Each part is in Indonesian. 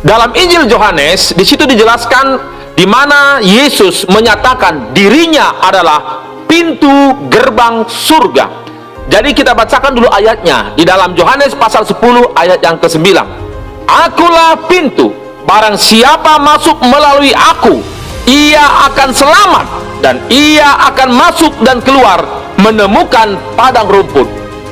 Dalam Injil Yohanes, di situ dijelaskan di mana Yesus menyatakan dirinya adalah pintu gerbang surga. Jadi kita bacakan dulu ayatnya di dalam Yohanes pasal 10 ayat yang ke-9. Akulah pintu, barang siapa masuk melalui aku, ia akan selamat, dan ia akan masuk dan keluar menemukan padang rumput.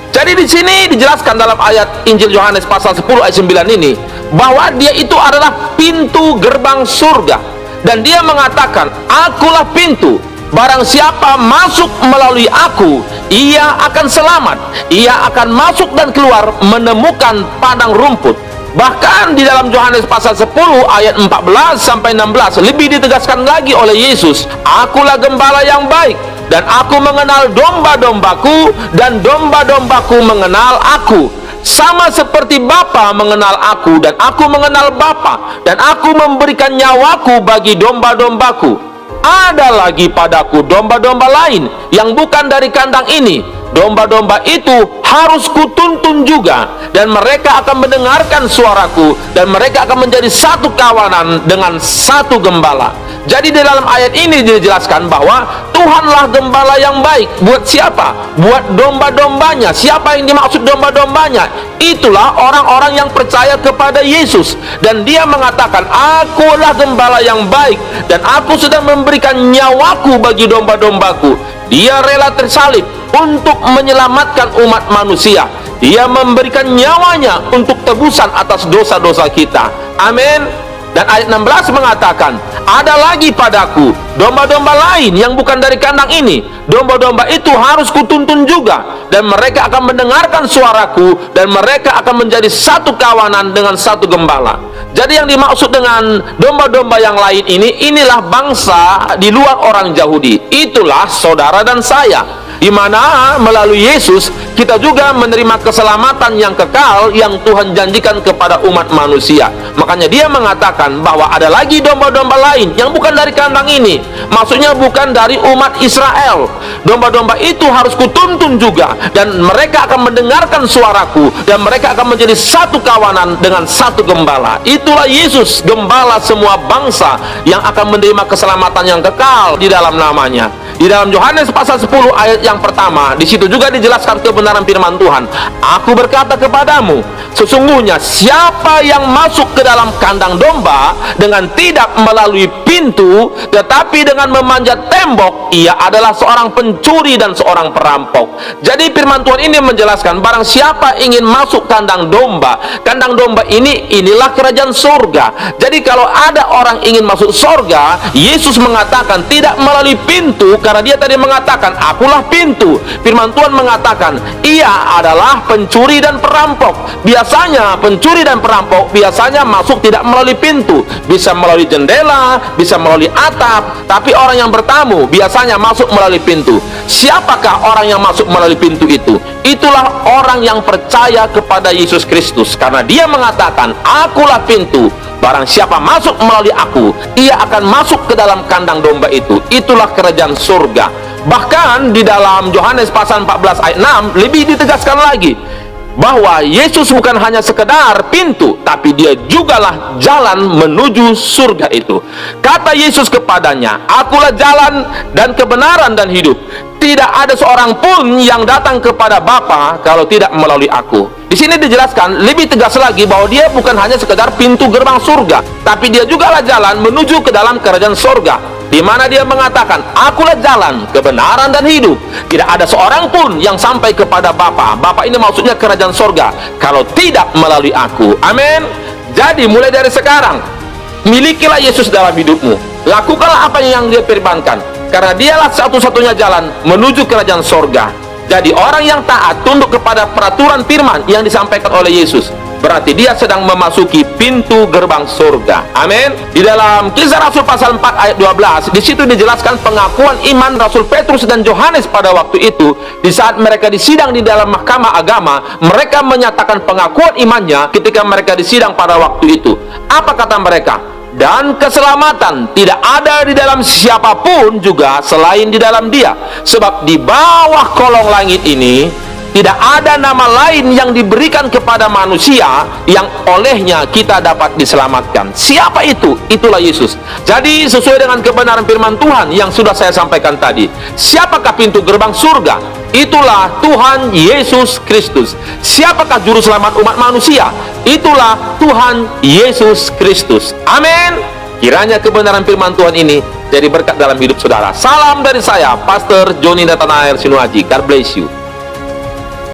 Jadi di sini dijelaskan dalam ayat Injil Yohanes pasal 10 ayat 9 ini bahwa dia itu adalah pintu gerbang surga, dan dia mengatakan, akulah pintu, barang siapa masuk melalui aku, ia akan selamat, ia akan masuk dan keluar menemukan padang rumput. Bahkan di dalam Yohanes pasal 10 ayat 14 sampai 16 lebih ditegaskan lagi oleh Yesus, akulah gembala yang baik, dan aku mengenal domba-dombaku, dan domba-dombaku mengenal aku, sama seperti Bapa mengenal aku, dan aku mengenal Bapa, dan aku memberikan nyawaku bagi domba-dombaku. Ada lagi padaku domba-domba lain yang bukan dari kandang ini. Domba-domba itu harus kutuntun juga, dan mereka akan mendengarkan suaraku, dan mereka akan menjadi satu kawanan dengan satu gembala. Jadi di dalam ayat ini dijelaskan bahwa Tuhanlah gembala yang baik. Buat siapa? Buat domba-dombanya. Siapa yang dimaksud domba-dombanya? Itulah orang-orang yang percaya kepada Yesus. Dan dia mengatakan, akulah gembala yang baik, dan aku sedang memberikan nyawaku bagi domba-dombaku. Dia rela tersalib untuk menyelamatkan umat manusia. Dia memberikan nyawanya untuk tebusan atas dosa-dosa kita. Amin. Dan ayat 16 mengatakan, ada lagi padaku domba-domba lain yang bukan dari kandang ini. Domba-domba itu harus kutuntun juga, dan mereka akan mendengarkan suaraku, dan mereka akan menjadi satu kawanan dengan satu gembala. Jadi yang dimaksud dengan domba-domba yang lain ini, inilah bangsa di luar orang Yahudi. Itulah saudara dan saya, di mana melalui Yesus kita juga menerima keselamatan yang kekal yang Tuhan janjikan kepada umat manusia. Makanya dia mengatakan bahwa ada lagi domba-domba lain yang bukan dari kandang ini. Maksudnya bukan dari umat Israel. Domba-domba itu harus kutuntun juga, dan mereka akan mendengarkan suaraku, dan mereka akan menjadi satu kawanan dengan satu gembala. Itulah Yesus, gembala semua bangsa yang akan menerima keselamatan yang kekal di dalam namanya. Di dalam Yohanes pasal 10 ayat yang pertama, di situ juga dijelaskan kebenaran firman Tuhan. Aku berkata kepadamu, sesungguhnya siapa yang masuk ke dalam kandang domba dengan tidak melalui pintu, tetapi dengan memanjat tembok, ia adalah seorang pencuri dan seorang perampok. Jadi firman Tuhan ini menjelaskan, barang siapa ingin masuk kandang domba inilah kerajaan surga. Jadi kalau ada orang ingin masuk surga, Yesus mengatakan tidak melalui pintu, karena dia tadi mengatakan, akulah pintu. Firman Tuhan mengatakan, ia adalah pencuri dan perampok. Biasanya pencuri dan perampok biasanya masuk tidak melalui pintu, bisa melalui jendela, bisa melalui atap, tapi orang yang bertamu biasanya masuk melalui pintu. Siapakah orang yang masuk melalui pintu itu? Itulah orang yang percaya kepada Yesus Kristus, karena dia mengatakan, akulah pintu, barang siapa masuk melalui aku, ia akan masuk ke dalam kandang domba itu. Itulah kerajaan surga. Bahkan di dalam Yohanes pasal 14 ayat 6 lebih ditegaskan lagi bahwa Yesus bukan hanya sekedar pintu, tapi dia jugalah jalan menuju surga itu. Kata Yesus kepadanya, akulah jalan dan kebenaran dan hidup. Tidak ada seorang pun yang datang kepada Bapa kalau tidak melalui aku. Di sini dijelaskan lebih tegas lagi bahwa dia bukan hanya sekedar pintu gerbang surga, tapi dia jugalah jalan menuju ke dalam kerajaan surga, di mana dia mengatakan, akulah jalan, kebenaran dan hidup. Tidak ada seorang pun yang sampai kepada Bapa. Bapa ini maksudnya kerajaan surga, kalau tidak melalui aku. Amin. Jadi mulai dari sekarang, milikilah Yesus dalam hidupmu. Lakukanlah apa yang dia firmankan, karena dialah satu-satunya jalan menuju kerajaan surga. Jadi orang yang taat tunduk kepada peraturan firman yang disampaikan oleh Yesus, berarti dia sedang memasuki pintu gerbang surga. Amin. Di dalam Kisah Rasul pasal 4 ayat 12, di situ dijelaskan pengakuan iman Rasul Petrus dan Yohanes pada waktu itu. Di saat mereka disidang di dalam mahkamah agama, mereka menyatakan pengakuan imannya ketika mereka disidang pada waktu itu. Apa kata mereka? Dan keselamatan tidak ada di dalam siapapun juga selain di dalam Dia, sebab di bawah kolong langit ini Tidak ada nama lain yang diberikan kepada manusia yang olehnya kita dapat diselamatkan. Siapa itu? Itulah Yesus. Jadi sesuai dengan kebenaran firman Tuhan yang sudah saya sampaikan tadi, siapakah pintu gerbang surga? Itulah Tuhan Yesus Kristus. Siapakah juru selamat umat manusia? Itulah Tuhan Yesus Kristus. Amin. Kiranya kebenaran firman Tuhan ini jadi berkat dalam hidup saudara. Salam dari saya, Pastor Joni Nathanael Sinuaji. God bless you.